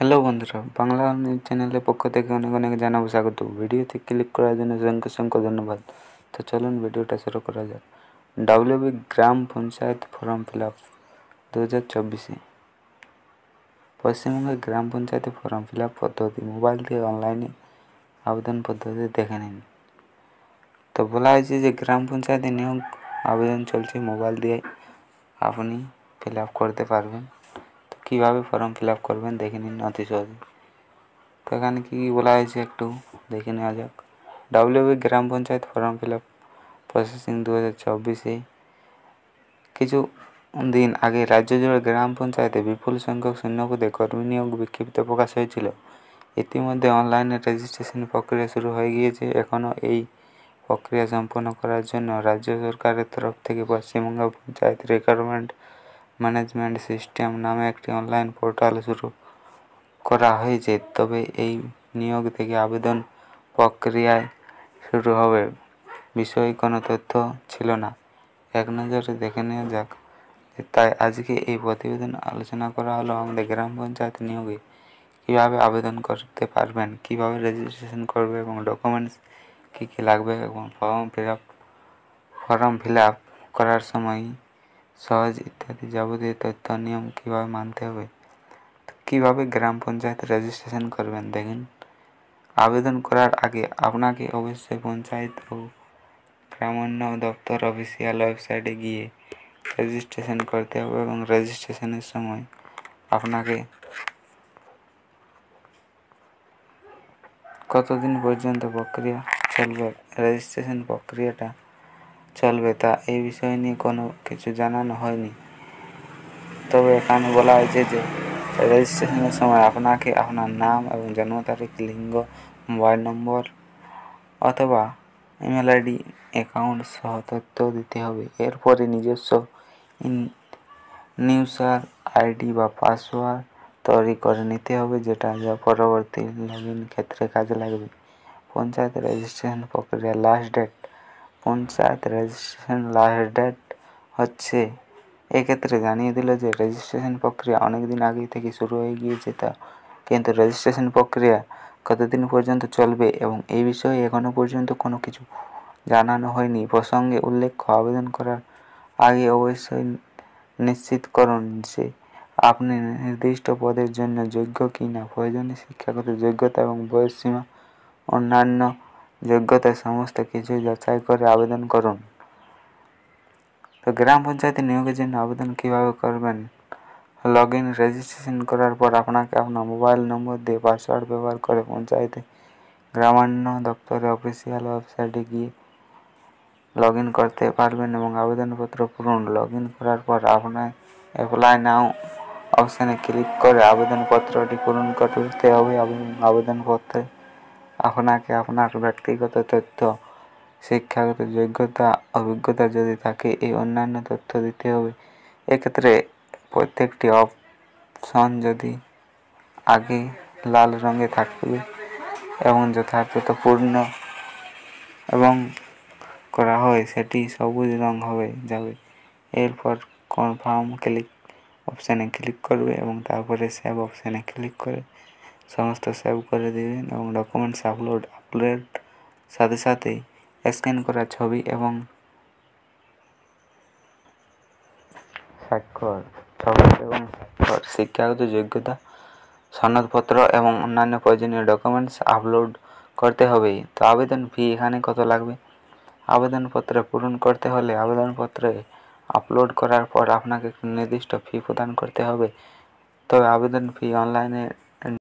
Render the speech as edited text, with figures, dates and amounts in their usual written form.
Hello বন্ধুরা, Bangla news চ্যানেলের পক্ষ থেকে অনেক অনেক জানাবো স্বাগত। ভিডিওতে ক্লিক করার জন্য অসংখ্য ধন্যবাদ। তো চলুন ভিডিওটা শুরু করা যাক। ডাব্লিউবি গ্রাম পঞ্চায়েত ফর্ম ফিল আপ 2024। পশ্চিমবঙ্গের গ্রাম পঞ্চায়েতে ফর্ম ফিল আপ পদ্ধতি মোবাইল দিয়ে অনলাইনে আবেদন পদ্ধতি দেখে নিন। তো বলা হয়েছে যে গ্রাম পঞ্চায়েতে নিয়োগ আবেদন চলছে, মোবাইল দিয়ে আপনি ফিল আপ করতে পারবেন। তো কীভাবে ফর্ম ফিল আপ করবেন দেখে নিন অতি সহজে। তো এখানে কী বলা হয়েছে একটু দেখে নেওয়া যাক। ডাব্লিউবি গ্রাম panchayat form fill up processing 2024। কিছু দিন আগে রাজ্য জুড়ে গ্রাম পঞ্চায়েতে বিপুল সংখ্যক শূন্যপদে কর্মী নিয়োগ বিজ্ঞপ্তি প্রকাশ হয়েছিল। ইতিমধ্যে অনলাইনে রেজিস্ট্রেশন প্রক্রিয়া শুরু হয়ে গিয়েছে। এখনও এই প্রক্রিয়া সম্পন্ন করার জন্য রাজ্য সরকারের তরফ থেকে Paschimbanga panchayat recruitment management system নামে একটি অনলাইন পোর্টাল শুরু করা হয়েছে। তবে এই নিয়োগ থেকে আবেদন প্রক্রিয়ায় শুরু হবে বিষয়ে কোনো তথ্য ছিল না। এক নজরে দেখে নেওয়া যাক। তাই আজকে এই প্রতিবেদন আলোচনা করা হলো আমাদের গ্রাম পঞ্চায়েত নিয়োগে কীভাবে আবেদন করতে পারবেন, কীভাবে রেজিস্ট্রেশন করবে এবং ডকুমেন্টস কী কী লাগবে এবং ফর্ম ফিল আপ করার সময় সহজ ইত্যাদি যাবতীয় তথ্য নিয়ম কীভাবে মানতে হবে। কীভাবে গ্রাম পঞ্চায়েত রেজিস্ট্রেশন করবেন দেখেন। আবেদন করার আগে আপনাকে অবশ্যই পঞ্চায়েত ও গ্রামোন্নয়ন দপ্তর অফিসিয়াল ওয়েবসাইটে গিয়ে রেজিস্ট্রেশন করতে হবে এবং রেজিস্ট্রেশনের সময় আপনাকে কতদিন পর্যন্ত প্রক্রিয়া চলবে, রেজিস্ট্রেশন প্রক্রিয়াটা চলবে তা এই বিষয় নিয়ে কোনো কিছু জানানো হয়নি। তবে এখানে বলা হয়েছে যে রেজিস্ট্রেশনের সময় আপনাকে আপনার নাম এবং জন্ম তারিখ, লিঙ্গ, মোবাইল নম্বর অথবা ইমেল আইডি, অ্যাকাউন্ট সহ তথ্য দিতে হবে। এরপরে নিজস্ব ইউজার আইডি বা পাসওয়ার্ড তৈরি করে নিতে হবে, যেটা পরবর্তী লগইন ক্ষেত্রে কাজে লাগবে। পঞ্চায়েত রেজিস্ট্রেশন প্রক্রিয়া last date. Panchayat registration last date হচ্ছে, এক্ষেত্রে জানিয়ে দিল যে রেজিস্ট্রেশন প্রক্রিয়া অনেক দিন আগে থেকে শুরু হয়ে গিয়েছে, কিন্তু রেজিস্ট্রেশন প্রক্রিয়া কতদিন পর্যন্ত চলবে এবং এই বিষয়ে এখনও পর্যন্ত কোনো কিছু জানানো হয়নি। প্রসঙ্গে উল্লেখ্য, আবেদন করার আগে অবশ্যই নিশ্চিত করুন যে আপনি নির্দিষ্ট পদের জন্য যোগ্য কিনা। প্রয়োজনীয় শিক্ষাগত যোগ্যতা এবং বয়সসীমা, অন্যান্য যোগ্যতা সমস্ত কিছু যাচাই করে আবেদন করুন। তো গ্রাম পঞ্চায়েতে নিয়োগের জন্য আবেদন কীভাবে করবেন। লগইন রেজিস্ট্রেশন করার পর আপনাকে আপনার মোবাইল নম্বর দিয়ে পাসওয়ার্ড ব্যবহার করে পঞ্চায়েতে গ্রামোন্নয়ন দপ্তরের অফিসিয়াল ওয়েবসাইটে গিয়ে লগইন করতে পারবেন এবং আবেদনপত্র পূরণ। লগইন করার পর আপনার অ্যাপ্লাই নাও অপশানে ক্লিক করে আবেদনপত্রটি পূরণ করতে হবে এবং আবেদনপত্রে আপনাকে আপনার ব্যক্তিগত তথ্য, শিক্ষাগত যোগ্যতা, অভিজ্ঞতা যদি থাকে এই অন্যান্য তথ্য দিতে হবে। এক্ষেত্রে প্রত্যেকটি অপশন যদি আগে লাল রঙে থাকবে এবং যথার্থত পূর্ণ এবং করা হয় সেটি সবুজ রং হয়ে যাবে। এরপর কনফার্ম অপশানে ক্লিক করবে এবং তারপরে সেভ অপশানে ক্লিক করে সমস্ত সেভ করে দেবেন এবং ডকুমেন্টস আপলোড সাথে সাথে স্ক্যান করা ছবি এবং স্বাক্ষর, শিক্ষাগত যোগ্যতা, সনদপত্র এবং অন্যান্য প্রয়োজনীয় ডকুমেন্টস আপলোড করতে হবে। তো আবেদন ফি এখানে কত লাগবে। আবেদনপত্র পূরণ করতে হলে আবেদনপত্রে আপলোড করার পর আপনাকে নির্দিষ্ট ফি প্রদান করতে হবে। তবে আবেদন ফি অনলাইনে